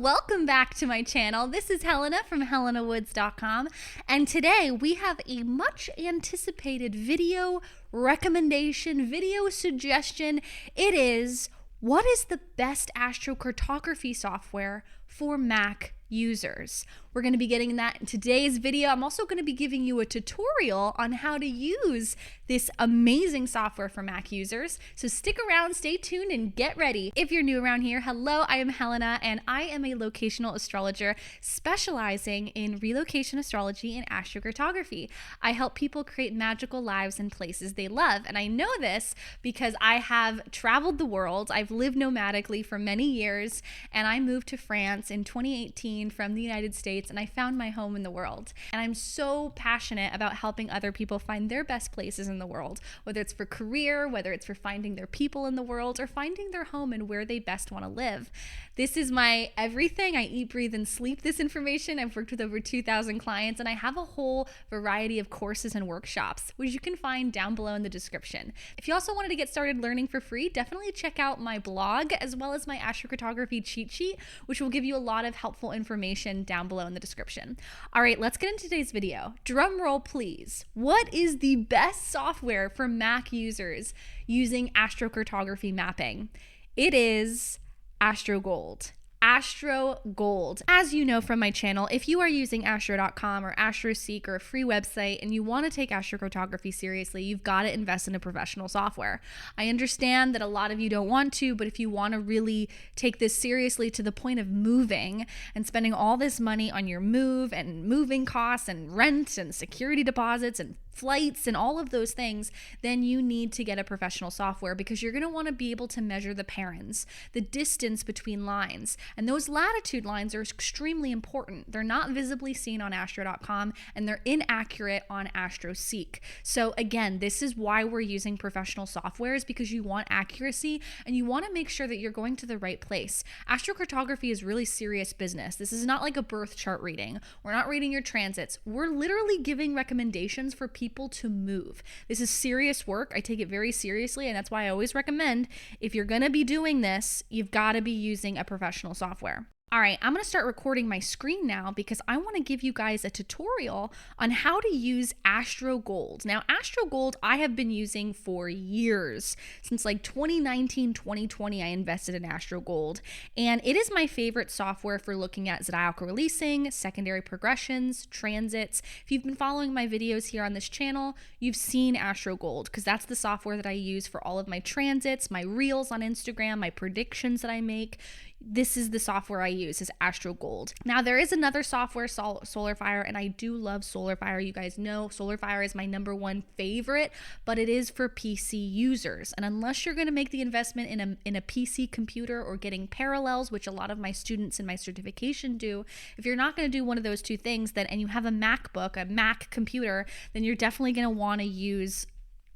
Welcome back to my channel. This is Helena from helenawoods.com, and today we have a much anticipated video recommendation, video suggestion. It is, what is the best astrocartography software for Mac users? We're going to be getting that in today's video. I'm also going to be giving you a tutorial on how to use this amazing software for Mac users. So stick around, stay tuned, and get ready. If you're new around here, hello, I am Helena, and I am a locational astrologer specializing in relocation astrology and astrocartography. I help people create magical lives in places they love, and I know this because I have traveled the world. I've lived nomadically for many years, and I moved to France in 2018 from the United States, and I found my home in the world. And I'm so passionate about helping other people find their best places in the world, whether it's for career, whether it's for finding their people in the world, or finding their home and where they best want to live. This is my everything. I eat, breathe, and sleep this information. I've worked with over 2,000 clients, and I have a whole variety of courses and workshops, which you can find down below in the description. If you also wanted to get started learning for free, definitely check out my blog as well as my astrocartography cheat sheet, which will give you a lot of helpful information down below in the description. All right, let's get into today's video. Drum roll, please. What is the best software for Mac users using astrocartography mapping? It is AstroGold. AstroGold. As you know from my channel, if you are using astro.com or AstroSeek or a free website and you want to take astrocartography seriously, you've got to invest in a professional software. I understand that a lot of you don't want to, but if you want to really take this seriously to the point of moving and spending all this money on your move and moving costs and rent and security deposits and flights and all of those things, then you need to get a professional software because you're going to want to be able to measure the parans, the distance between lines. And those latitude lines are extremely important. They're not visibly seen on astro.com and they're inaccurate on AstroSeek. So again, this is why we're using professional softwares, because you want accuracy and you want to make sure that you're going to the right place. Astrocartography is really serious business. This is not like a birth chart reading. We're not reading your transits. We're literally giving recommendations for people to move. This is serious work. I take it very seriously, and that's why I always recommend, if you're going to be doing this, you've got to be using a professional software. All right, I'm going to start recording my screen now because I want to give you guys a tutorial on how to use AstroGold. Now, AstroGold I have been using for years. Since like 2019, 2020, I invested in AstroGold, and it is my favorite software for looking at zodiacal releasing, secondary progressions, transits. If you've been following my videos here on this channel, you've seen AstroGold because that's the software that I use for all of my transits, my reels on Instagram, my predictions that I make. This is the software I use, is AstroGold. Now, there is another software, SolarFire, and I do love SolarFire. You guys know SolarFire is my #1 favorite, but it is for PC users. And unless you're going to make the investment in a PC computer or getting parallels, which a lot of my students in my certification do, if you're not going to do one of those two things, then and you have a MacBook, a Mac computer, then you're definitely going to want to use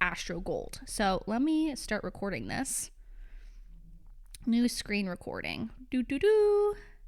AstroGold. So let me start recording this. New screen recording.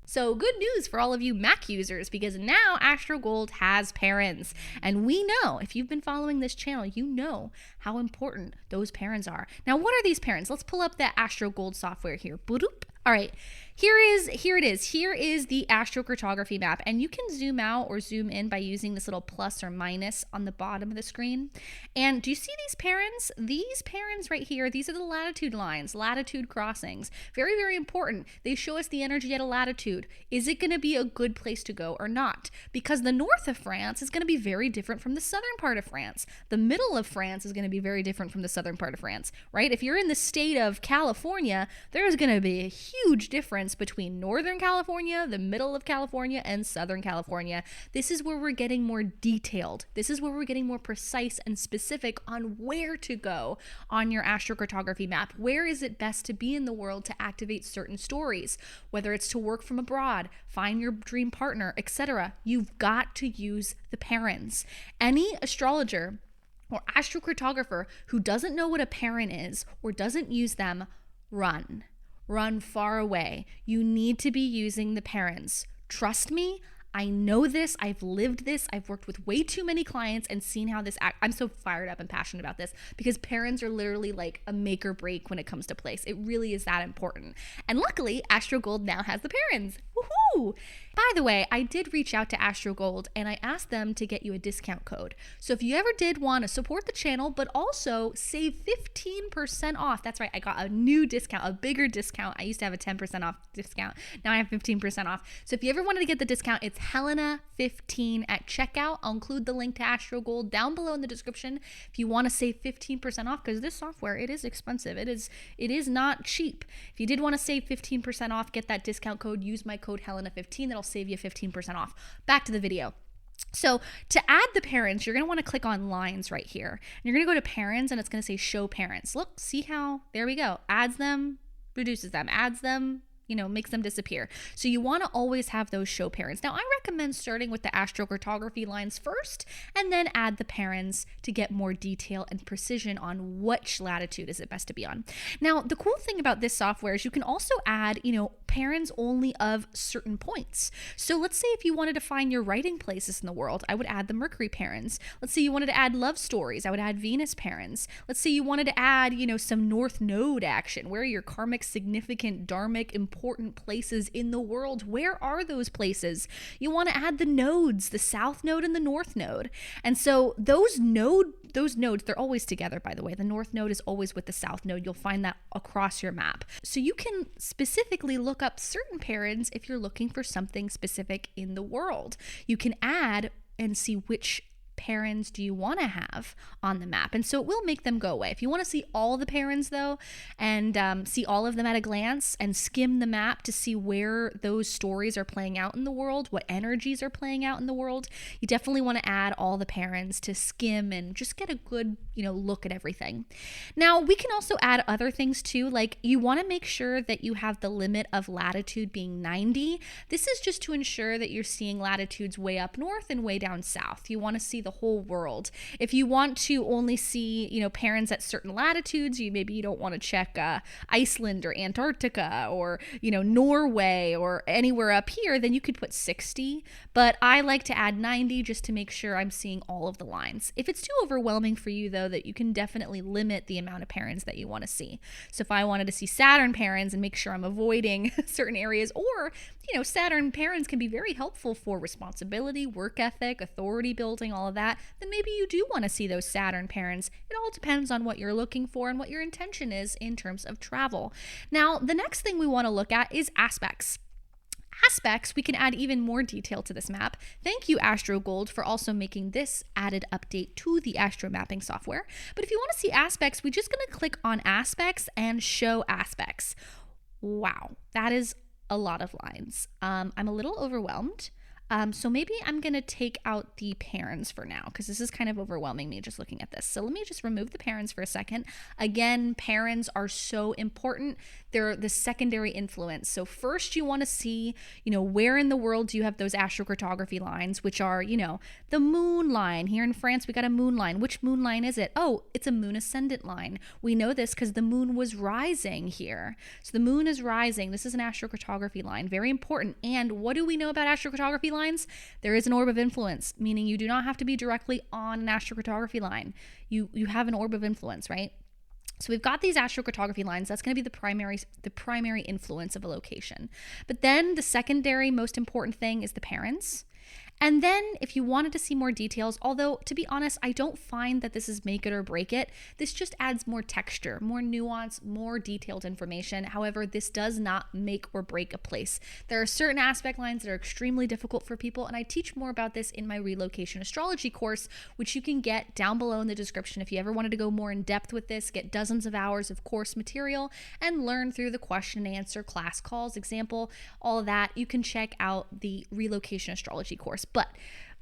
So good news for all of you Mac users, because now AstroGold has parans. And we know, if you've been following this channel, you know how important those parans are. Now, what are these parans? Let's pull up that AstroGold software here. Boop. All right, here it is. Here is the astrocartography map, and you can zoom out or zoom in by using this little plus or minus on the bottom of the screen. And do you see these parans? These parans right here, these are the latitude lines, latitude crossings. Very, very important. They show us the energy at a latitude. Is it going to be a good place to go or not? Because the north of France is going to be very different from the southern part of France. The middle of France is going to be very different from the southern part of France, right? If you're in the state of California, there's going to be a huge difference between Northern California, the middle of California, and Southern California. This is where we're getting more detailed. This is where we're getting more precise and specific on where to go on your astrocartography map. Where is it best to be in the world to activate certain stories? Whether it's to work from abroad, find your dream partner, etc. You've got to use the parans. Any astrologer or astrocartographer who doesn't know what a paran is or doesn't use them, run far away. You need to be using the parans. Trust me, I know this. I've lived this. I've worked with way too many clients and seen how this I'm so fired up and passionate about this because parents are literally like a make or break when it comes to place. It really is that important. And luckily, Astro Gold now has the parans. Woohoo! By the way, I did reach out to Astro Gold and I asked them to get you a discount code. So if you ever did want to support the channel, but also save 15% off. That's right. I got a new discount, a bigger discount. I used to have a 10% off discount. Now I have 15% off. So if you ever wanted to get the discount, it's Helena 15 at checkout. I'll include the link to Astro Gold down below in the description if you want to save 15% off, because this software, it is expensive. It is not cheap. If you did want to save 15% off, get that discount code, use my code Helena15. That'll save you 15% off. Back to the video. So to add the parents, you're going to want to click on lines right here. And you're going to go to parents and it's going to say show parents. Look, see how, there we go. Adds them, reduces them, adds them, makes them disappear. So you want to always have those show parents. Now, I recommend starting with the astrocartography lines first and then add the parents to get more detail and precision on which latitude is it best to be on. Now, the cool thing about this software is you can also add, parents only of certain points. So let's say if you wanted to find your writing places in the world, I would add the Mercury parents. Let's say you wanted to add love stories, I would add Venus parents. Let's say you wanted to add, some North Node action. Where are your karmic, significant, dharmic, important places in the world? Where are those places? You want to add the nodes, the South Node and the North Node. And so those nodes, they're always together, by the way. The North Node is always with the South Node. You'll find that across your map. So you can specifically look up certain parents if you're looking for something specific in the world. You can add and see which parents do you want to have on the map, and so it will make them go away. If you want to see all the parents though and see all of them at a glance and skim the map to see where those stories are playing out in the world, what energies are playing out in the world, you definitely want to add all the parents to skim and just get a good look at everything. Now we can also add other things too, like you want to make sure that you have the limit of latitude being 90. This is just to ensure that you're seeing latitudes way up north and way down south. You want to see the whole world. If you want to only see, parents at certain latitudes, maybe you don't want to check Iceland or Antarctica or, Norway or anywhere up here, then you could put 60. But I like to add 90 just to make sure I'm seeing all of the lines. If it's too overwhelming for you though, that you can definitely limit the amount of parents that you want to see. So if I wanted to see Saturn parents and make sure I'm avoiding certain areas, or Saturn parents can be very helpful for responsibility, work ethic, authority building, all of that, then maybe you do want to see those Saturn parents. It all depends on what you're looking for and what your intention is in terms of travel. Now, the next thing we want to look at is aspects. Aspects, we can add even more detail to this map. Thank you, Astro Gold, for also making this added update to the Astro mapping software. But if you want to see aspects, we're just going to click on aspects and show aspects. Wow, that is a lot of lines. I'm a little overwhelmed. So maybe I'm going to take out the parents for now because this is kind of overwhelming me just looking at this. So let me just remove the parents for a second. Again, parents are so important. They're the secondary influence. So first you want to see, where in the world do you have those astrocartography lines, which are, the moon line. Here in France, we got a moon line. Which moon line is it? Oh, it's a moon ascendant line. We know this because the moon was rising here. So the moon is rising. This is an astrocartography line. Very important. And what do we know about astrocartography lines? There is an orb of influence, meaning you do not have to be directly on an astrocartography line. You have an orb of influence, right? So we've got these astrocartography lines. That's going to be the primary influence of a location. But then the secondary most important thing is the parents. And then if you wanted to see more details, although to be honest, I don't find that this is make it or break it. This just adds more texture, more nuance, more detailed information. However, this does not make or break a place. There are certain aspect lines that are extremely difficult for people, and I teach more about this in my Relocation Astrology course, which you can get down below in the description if you ever wanted to go more in depth with this, get dozens of hours of course material, and learn through the question and answer class calls, example, all of that. You can check out the Relocation Astrology course. But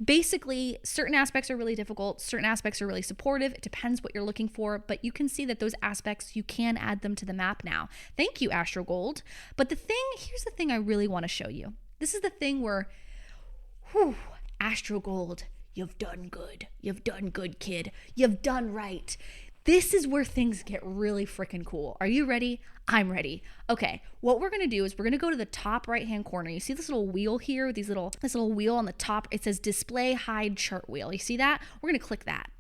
basically, certain aspects are really difficult, certain aspects are really supportive. It depends what you're looking for, but you can see that those aspects, you can add them to the map now. Thank you, Astro Gold. But here's the thing I really want to show you. This is the thing where, Astro Gold, you've done good. You've done good, kid. You've done right. this is where things get really freaking cool. Are you ready? I'm ready. Okay, what we're gonna do is we're gonna go to the top right-hand corner. You see this little wheel here, this little wheel on the top. It says display hide chart wheel. You see that? We're gonna click that.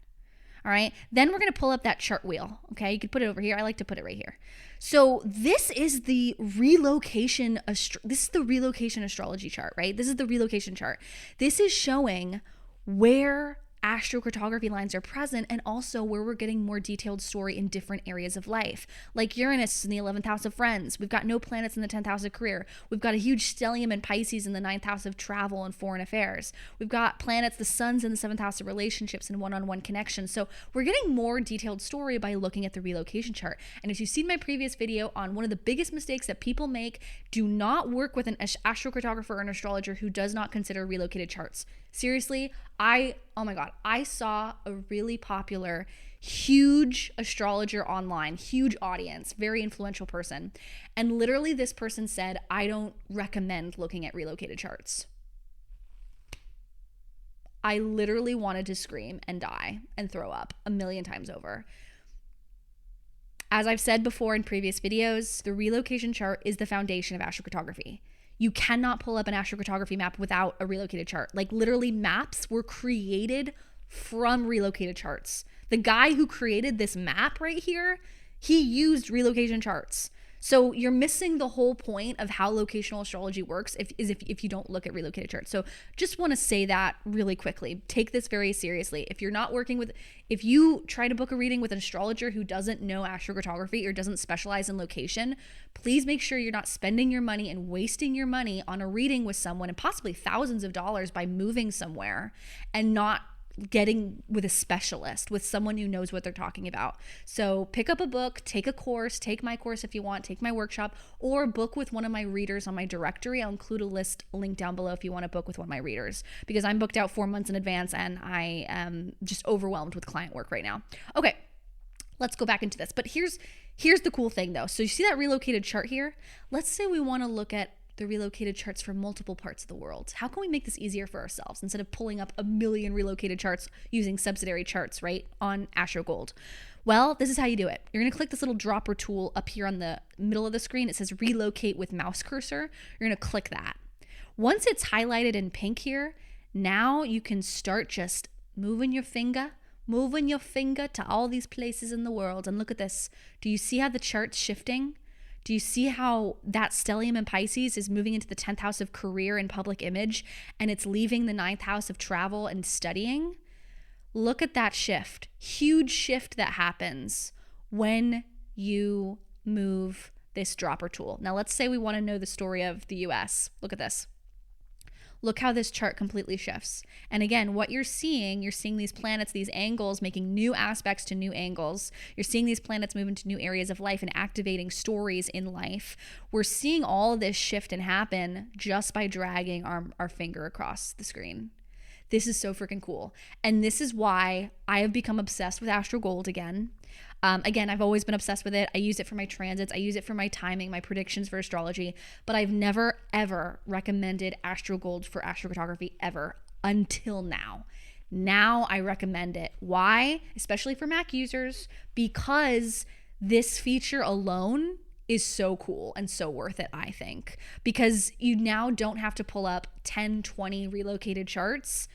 All right, then we're gonna pull up that chart wheel. Okay, you can put it over here. I like to put it right here. So this is the relocation. This is the relocation astrology chart, right? This is the relocation chart. This is showing where astrocartography lines are present, and also where we're getting more detailed story in different areas of life. Like Uranus is in the 11th house of friends. We've got no planets in the 10th house of career. We've got a huge stellium in Pisces in the 9th house of travel and foreign affairs. We've got planets, the sun's in the 7th house of relationships and one-on-one connections. So we're getting more detailed story by looking at the relocation chart. And if you've seen my previous video on one of the biggest mistakes that people make, do not work with an astrocartographer or an astrologer who does not consider relocated charts. Seriously, oh my God, I saw a really popular, huge astrologer online, huge audience, very influential person. And literally this person said, I don't recommend looking at relocated charts. I literally wanted to scream and die and throw up a million times over. As I've said before in previous videos, the relocation chart is the foundation of astrocartography. You cannot pull up an astrocartography map without a relocated chart. Like literally maps were created from relocated charts. The guy who created this map right here, he used relocation charts. So you're missing the whole point of how locational astrology works if you don't look at relocated charts. So just want to say that really quickly. Take this very seriously. If you try to book a reading with an astrologer who doesn't know astrocartography or doesn't specialize in location, please make sure you're not spending your money and wasting your money on a reading with someone and possibly thousands of dollars by moving somewhere and not getting with a specialist, with someone who knows what they're talking about. So pick up a book, take a course, take my course if you want, take my workshop, or book with one of my readers on my directory. I'll include a link down below if you want to book with one of my readers, because I'm booked out 4 months in advance and I am just overwhelmed with client work right now. Okay, let's go back into this. But here's the cool thing though. So you see that relocated chart here? Let's say we want to look at the relocated charts for multiple parts of the world. How can we make this easier for ourselves instead of pulling up a million relocated charts using subsidiary charts, right, on AstroGold? Well, this is how you do it. You're going to click this little dropper tool up here on the middle of the screen. It says relocate with mouse cursor. You're going to click that. Once it's highlighted in pink here, now you can start just moving your finger to all these places in the world. And look at this. Do you see how the chart's shifting? Do you see how that stellium in Pisces is moving into the 10th house of career and public image, and it's leaving the 9th house of travel and studying? Look at that shift. Huge shift that happens when you move this dropper tool. Now let's say we want to know the story of the US. Look at this. Look how this chart completely shifts. And again, what you're seeing these planets, these angles, making new aspects to new angles. You're seeing these planets move into new areas of life and activating stories in life. We're seeing all of this shift and happen just by dragging our finger across the screen. This is so freaking cool. And this is why I have become obsessed with AstroGold again. Again, I've always been obsessed with it. I use it for my transits. I use it for my timing, my predictions for astrology, but I've never, ever recommended AstroGold for astrocartography ever until now. Now I recommend it. Why? Especially for Mac users, because this feature alone is so cool and so worth it, I think, because you now don't have to pull up 10, 20 relocated charts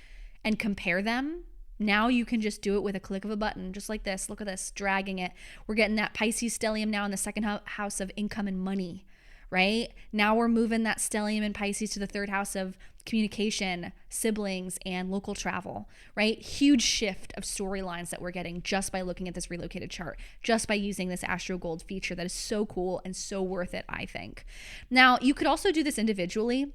and compare them. Now you can just do it with a click of a button, just like this. Look at this, dragging it. We're getting that Pisces stellium now in the 2nd house of income and money, right? Now we're moving that stellium in Pisces to the 3rd house of communication, siblings, and local travel, right? Huge shift of storylines that we're getting just by looking at this relocated chart, just by using this AstroGold feature that is so cool and so worth it, I think. Now, you could also do this individually.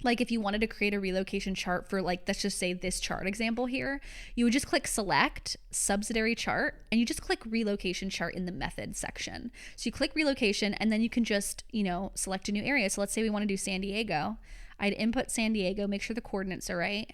Like if you wanted to create a relocation chart for, like, let's just say this chart example here, you would just click select subsidiary chart and you just click relocation chart in the method section. So you click relocation and then you can just, select a new area. So let's say we want to do San Diego. I'd input San Diego, make sure the coordinates are right,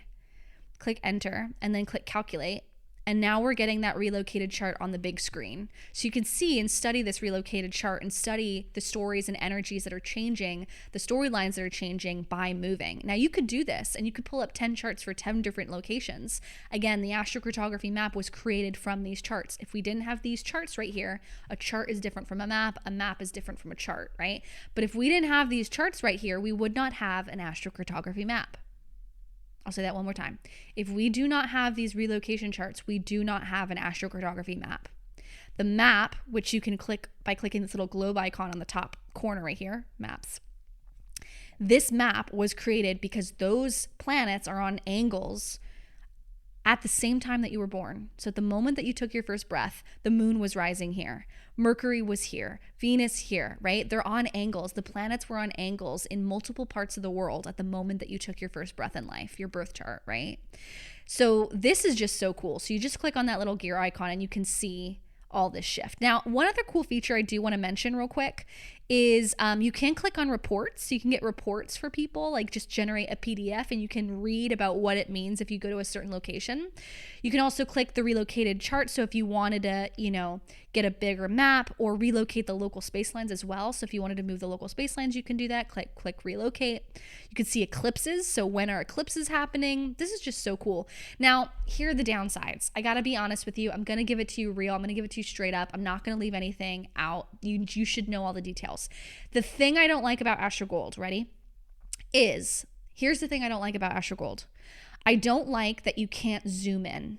click enter, and then click calculate. And now we're getting that relocated chart on the big screen. So you can see and study this relocated chart and study the stories and energies that are changing, the storylines that are changing by moving. Now you could do this and you could pull up 10 charts for 10 different locations. Again, the astrocartography map was created from these charts. If we didn't have these charts right here, a chart is different from a map is different from a chart, right? But if we didn't have these charts right here, we would not have an astrocartography map. I'll say that one more time. If we do not have these relocation charts, we do not have an astrocartography map. The map, which you can click by clicking this little globe icon on the top corner right here, maps. This map was created because those planets are on angles at the same time that you were born. So at the moment that you took your first breath, the moon was rising here. Mercury was here. Venus here, right? They're on angles. The planets were on angles in multiple parts of the world at the moment that you took your first breath in life, your birth chart, right? So this is just so cool. So you just click on that little gear icon and you can see all this shift. Now, one other cool feature I do want to mention real quick is you can click on reports. So you can get reports for people, like just generate a PDF and you can read about what it means if you go to a certain location. You can also click the relocated chart. So if you wanted to, get a bigger map or relocate the local space lines as well. So if you wanted to move the local space lines, you can do that. Click relocate. You can see eclipses. So when are eclipses happening? This is just so cool. Now, here are the downsides. I got to be honest with you. I'm going to give it to you real. I'm going to give it to you straight up. I'm not going to leave anything out. You should know all the details. The thing I don't like about AstroGold, ready? Here's the thing I don't like about AstroGold. I don't like that you can't zoom in.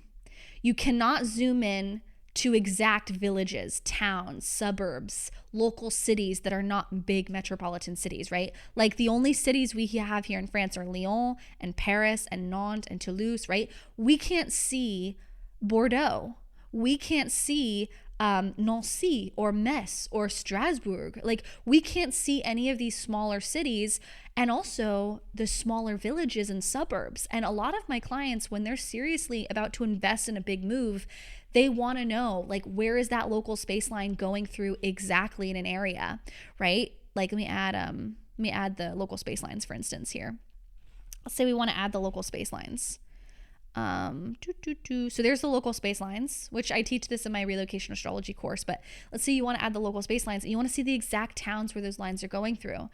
You cannot zoom in to exact villages, towns, suburbs, local cities that are not big metropolitan cities, right? Like the only cities we have here in France are Lyon and Paris and Nantes and Toulouse, right? We can't see Bordeaux. We can't see Nancy or Metz or Strasbourg. Like we can't see any of these smaller cities and also the smaller villages and suburbs. And a lot of my clients, when they're seriously about to invest in a big move, they want to know, like, where is that local space line going through exactly in an area, right? Like let me add the local space lines, for instance, here. Let's say we want to add the local space lines. So there's the local space lines, which I teach this in my relocation astrology course, but let's say you want to add the local space lines and you want to see the exact towns where those lines are going through.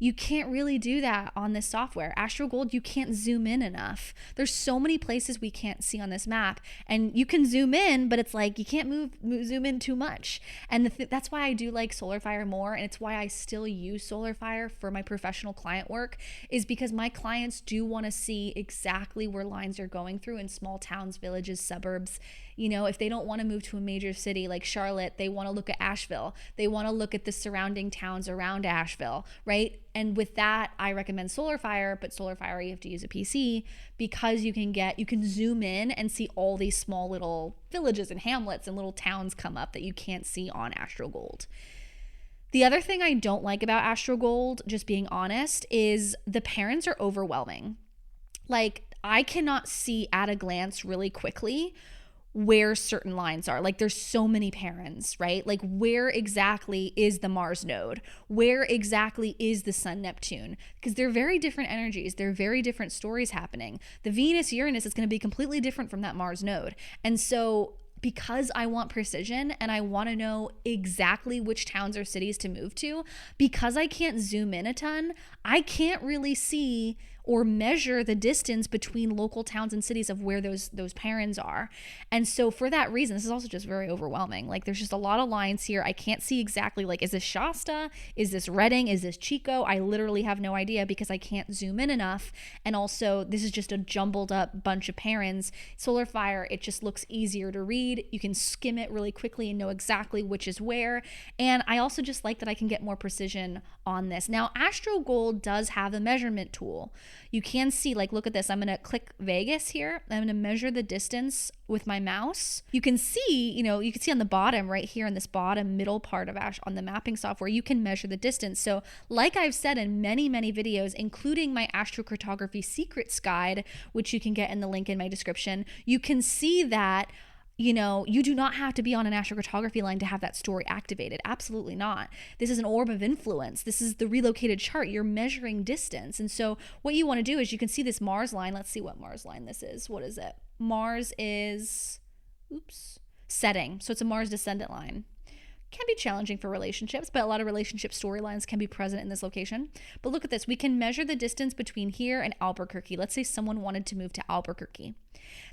You can't really do that on this software. AstroGold, you can't zoom in enough. There's so many places we can't see on this map, and you can zoom in, but it's like you can't zoom in too much. And that's why I do like SolarFire more, and it's why I still use SolarFire for my professional client work, is because my clients do want to see exactly where lines are going through in small towns, villages, suburbs. If they don't want to move to a major city like Charlotte, they want to look at Asheville. They want to look at the surrounding towns around Asheville, right? And with that, I recommend SolarFire, but SolarFire, you have to use a PC because you can zoom in and see all these small little villages and hamlets and little towns come up that you can't see on AstroGold. The other thing I don't like about AstroGold, just being honest, is the parans are overwhelming. Like, I cannot see at a glance really quickly where certain lines are. Like there's so many parans, right? Like where exactly is the Mars node? Where exactly is the Sun Neptune? Because they're very different energies. They're very different stories happening. The Venus Uranus is going to be completely different from that Mars node. And so because I want precision and I want to know exactly which towns or cities to move to, because I can't zoom in a ton, I can't really see or measure the distance between local towns and cities of where those parans are. And so for that reason, this is also just very overwhelming. Like there's just a lot of lines here. I can't see exactly, like, is this Shasta? Is this Reading? Is this Chico? I literally have no idea because I can't zoom in enough. And also this is just a jumbled up bunch of parans. SolarFire, it just looks easier to read. You can skim it really quickly and know exactly which is where. And I also just like that I can get more precision on this. Now, AstroGold does have a measurement tool. You can see, like, look at this. I'm going to click Vegas here. I'm going to measure the distance with my mouse. You can see, you can see on the bottom right here in this bottom middle part of on the mapping software, you can measure the distance. So like I've said in many, many videos, including my Astrocartography Secrets Guide, which you can get in the link in my description, you can see that you do not have to be on an astrocartography line to have that story activated. Absolutely not. This is an orb of influence. This is the relocated chart. You're measuring distance. And so what you want to do is you can see this Mars line. Let's see what Mars line this is. What is it? Mars is setting. So it's a Mars descendant line. Can be challenging for relationships, but a lot of relationship storylines can be present in this location. But look at this. We can measure the distance between here and Albuquerque. Let's say someone wanted to move to Albuquerque.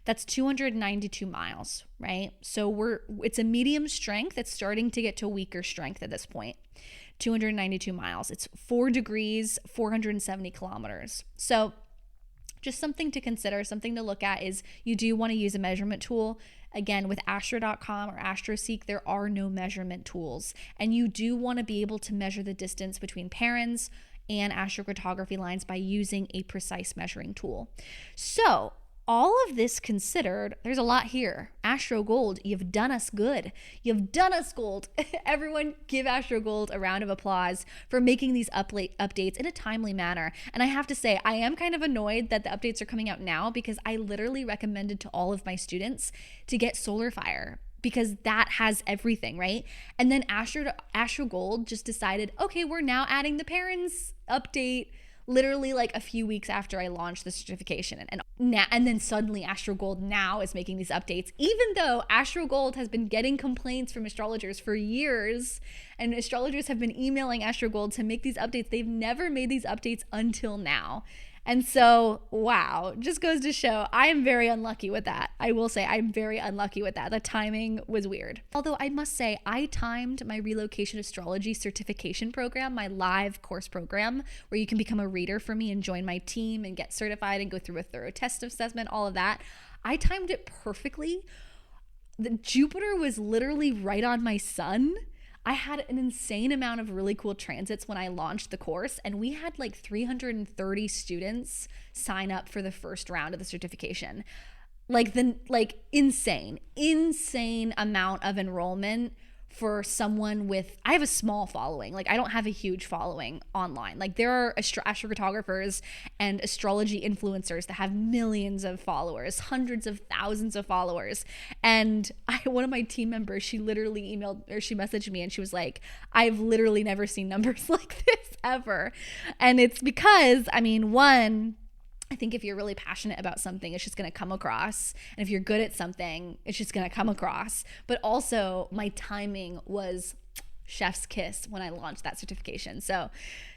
That's 292 miles, right? So it's a medium strength. It's starting to get to weaker strength at this point. 292 miles. It's 4 degrees, 470 kilometers. So just something to consider, something to look at is you do want to use a measurement tool. Again, with astro.com or AstroSeek, there are no measurement tools. And you do want to be able to measure the distance between parans and astrocartography lines by using a precise measuring tool. So all of this considered, there's a lot here. Astro Gold, you've done us good. You've done us gold. Everyone give Astro Gold a round of applause for making these updates in a timely manner. And I have to say, I am kind of annoyed that the updates are coming out now because I literally recommended to all of my students to get Solar Fire because that has everything, right? And then Astro Gold just decided, okay, we're now adding the parents update literally like a few weeks after I launched the certification. And then suddenly Astro Gold now is making these updates, even though Astro Gold has been getting complaints from astrologers for years, and astrologers have been emailing Astro Gold to make these updates. They've never made these updates until now. And so, wow, just goes to show I am very unlucky with that. I will say I'm very unlucky with that. The timing was weird. Although I must say I timed my Relocation Astrology certification program, my live course program, where you can become a reader for me and join my team and get certified and go through a thorough test assessment, all of that. I timed it perfectly. The Jupiter was literally right on my sun. I had an insane amount of really cool transits when I launched the course, and we had like 330 students sign up for the first round of the certification. Insane amount of enrollment for someone with, I have a small following. Like I don't have a huge following online. Like there are astrocartographers and astrology influencers that have millions of followers, hundreds of thousands of followers. And one of my team members, she literally she messaged me and she was like, I've literally never seen numbers like this ever. And it's because, I think if you're really passionate about something, it's just going to come across. And if you're good at something, it's just going to come across. But also my timing was chef's kiss when I launched that certification. So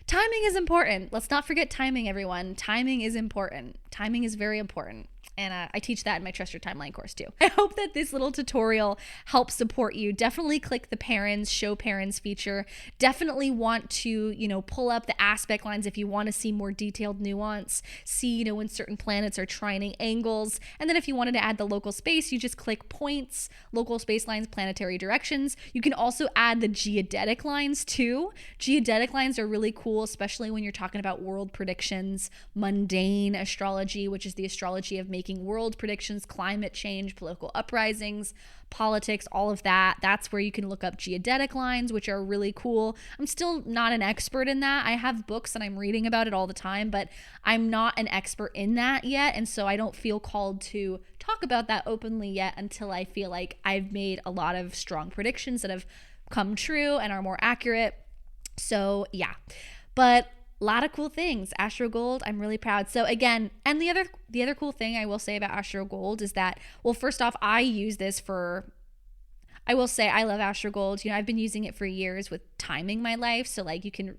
timing is important. Let's not forget timing, everyone. Timing is important. Timing is very important. And I teach that in my Trust Your Timeline course too. I hope that this little tutorial helps support you. Definitely click the parans, show parans feature. Definitely want to, pull up the aspect lines if you want to see more detailed nuance. See, when certain planets are trining angles. And then if you wanted to add the local space, you just click points, local space lines, planetary directions. You can also add the geodetic lines too. Geodetic lines are really cool, especially when you're talking about world predictions, mundane astrology, which is the astrology of making world predictions, climate change, political uprisings, politics, all of that. That's where you can look up geodetic lines, which are really cool. I'm still not an expert in that. I have books and I'm reading about it all the time, but I'm not an expert in that yet. And so I don't feel called to talk about that openly yet until I feel like I've made a lot of strong predictions that have come true and are more accurate. So yeah, but a lot of cool things. Astro Gold, I'm really proud. So again, and the other cool thing I will say about Astro Gold is that, well, first off, I use this I will say I love Astro Gold. I've been using it for years with timing my life. So like you can,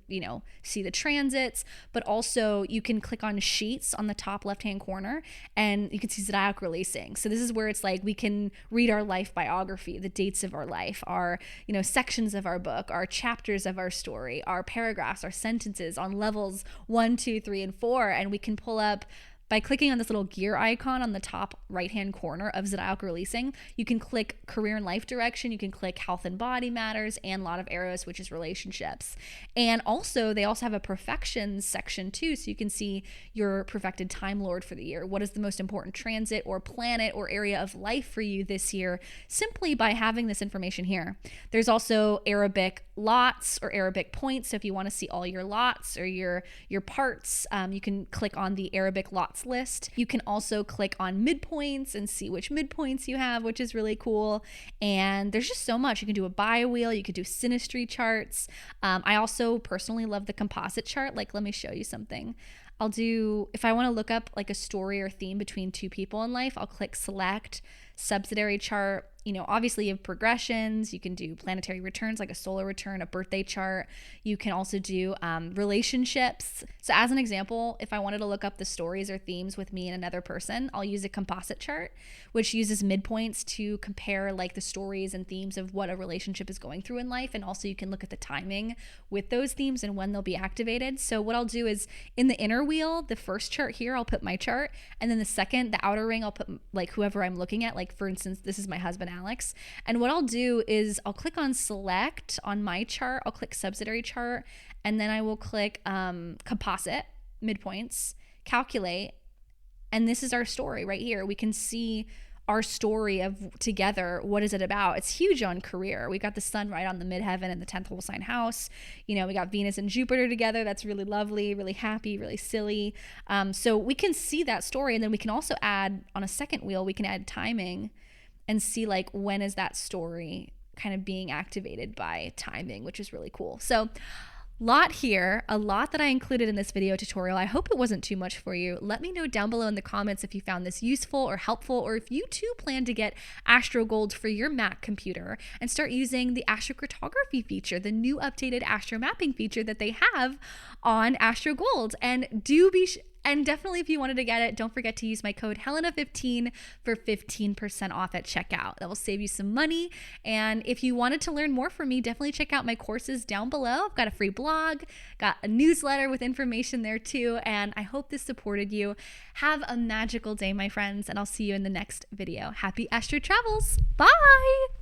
see the transits, but also you can click on sheets on the top left-hand corner and you can see zodiac releasing. So this is where it's like we can read our life biography, the dates of our life, our, sections of our book, our chapters of our story, our paragraphs, our sentences on levels 1, 2, 3, and 4. And we can pull up by clicking on this little gear icon on the top right-hand corner of zodiac releasing. You can click career and life direction. You can click health and body matters and a lot of arrows, which is relationships. And also, they also have a perfections section too. So you can see your perfected Time Lord for the year. What is the most important transit or planet or area of life for you this year, simply by having this information here. There's also Arabic lots or Arabic points. So if you want to see all your lots or your parts, you can click on the Arabic lots list. You can also click on midpoints and see which midpoints you have, which is really cool. And there's just so much. You can do a bi-wheel, you could do synastry charts. I also personally love the composite chart. Like, let me show you something. If I want to look up like a story or theme between two people in life, I'll click select subsidiary chart, obviously you have progressions. You can do planetary returns like a solar return, a birthday chart. You can also do relationships. So as an example, if I wanted to look up the stories or themes with me and another person, I'll use a composite chart, which uses midpoints to compare like the stories and themes of what a relationship is going through in life. And also you can look at the timing with those themes and when they'll be activated. So what I'll do is in the inner wheel, the first chart here, I'll put my chart. And then the second, the outer ring, I'll put like whoever I'm looking at. Like for instance, this is my husband, Alex. And what I'll do is I'll click on select on my chart. I'll click subsidiary chart. And then I will click composite, midpoints, calculate. And this is our story right here. We can see our story of together. What is it about? It's huge on career. We got the sun right on the midheaven in the 10th whole sign house. We got Venus and Jupiter together. That's really lovely, really happy, really silly. So we can see that story. And then we can also add on a second wheel, we can add timing and see like when is that story kind of being activated by timing, which is really cool. So lot here, a lot that I included in this video tutorial. I hope it wasn't too much for you. Let me know down below in the comments if you found this useful or helpful, or if you too plan to get Astro Gold for your Mac computer and start using the Astrocartography feature, the new updated astro mapping feature that they have on Astro Gold. And definitely, if you wanted to get it, don't forget to use my code Helena15 for 15% off at checkout. That will save you some money. And if you wanted to learn more from me, definitely check out my courses down below. I've got a free blog, got a newsletter with information there too. And I hope this supported you. Have a magical day, my friends, and I'll see you in the next video. Happy astro travels. Bye.